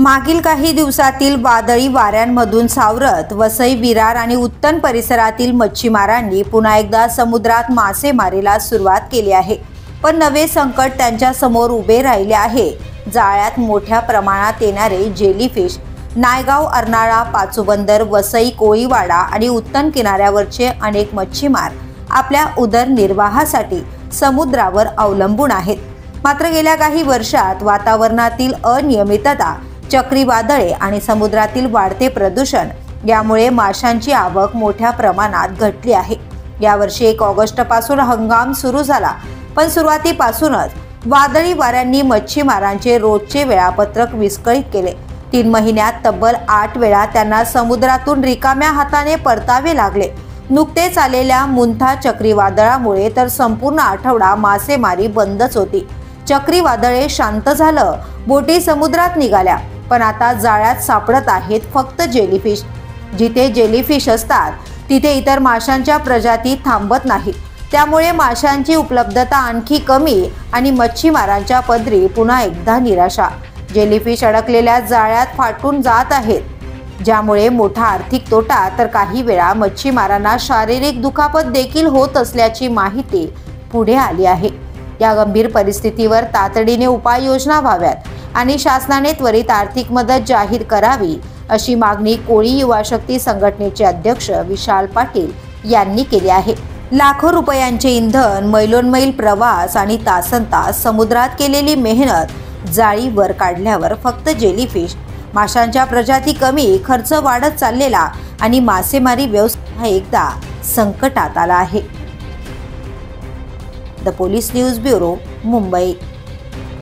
मागील काही दिवसातील वादळी वाऱ्यांमधून सावरत वसई, विरार आणि उत्तन परिसरातील मच्छीमारांनी पुन्हा एकदा समुद्रात मासेमारीला सुरुवात केली आहे। पण नवे संकट त्यांच्या समोर उभे राहिले आहे। जाळ्यात मोठ्या प्रमाणात येणारे जेलीफिश, नायगाव, अर्नाळा, पाचूबंदर, वसई, कोळीवाडा आणि उत्तन किनाऱ्यावरचे अनेक मच्छीमार आपल्या उदरनिर्वाहासाठी समुद्रावर अवलंबून आहेत। मात्र गेल्या काही वर्षात वातावरणातील अनियमितता, चक्रीवादळे आणि समुद्रातील वाढते प्रदूषण यामुळे माशांची आवक मोठ्या प्रमाणात घटली आहे। यावर्षी 1 ऑगस्टपासून हंगाम सुरू झाला, पण सुरुवातीपासूनच वादळी वाऱ्यांनी मच्छीमारांचे रोजचे वेळापत्रक विस्कळीत केले। 3 महिन्यात तब्बल 8 वेळा त्यांना समुद्रातून रिकाम्या हाताने परतावे लागले। नुकतेच आलेल्या मुंथा चक्रीवादळामुळे तर संपूर्ण आठवडा मासेमारी बंदच होती। चक्रीवादळे शांत झालं, बोटी समुद्रात निघाल्या, पण आता जाळ्यात सापडत आहेत फक्त जेलीफिश। जिथे जेलीफिश असतात तिथे इतर माशांच्या प्रजाती थांबत नाहीत। त्यामुळे माशांची उपलब्धता आणखी कमी आणि मच्छीमारांच्या पदरी पुन्हा एकदा निराशा। जेलीफिश अडकलेल्या जाळ्यात फाटून जात आहेत, ज्यामुळे मोठा आर्थिक तोटा तर काही वेळा मच्छीमारांना शारीरिक दुखापत देखील होत असल्याची माहिती पुढे आली आहे। या गंभीर परिस्थितीवर तातडीने उपाययोजना व्हाव्यात आणि शासनाने त्वरित आर्थिक मदत जाहीर करावी, अशी मागणी कोळी युवा शक्ती संघटनेचे अध्यक्ष विशाल पाटील यांनी केली आहे। लाखो रुपयांचे इंधन, मैलोनमैल प्रवास आणि तासनतास समुद्रात केलेली मेहनत जाळी वर काढल्यावर फक्त जेलीफिश, माशांच्या प्रजाती कमी, खर्च वाढत चाललेला आणि मासेमारी व्यवसाय एकदा संकटात आला आहे। The police news bureau, Mumbai.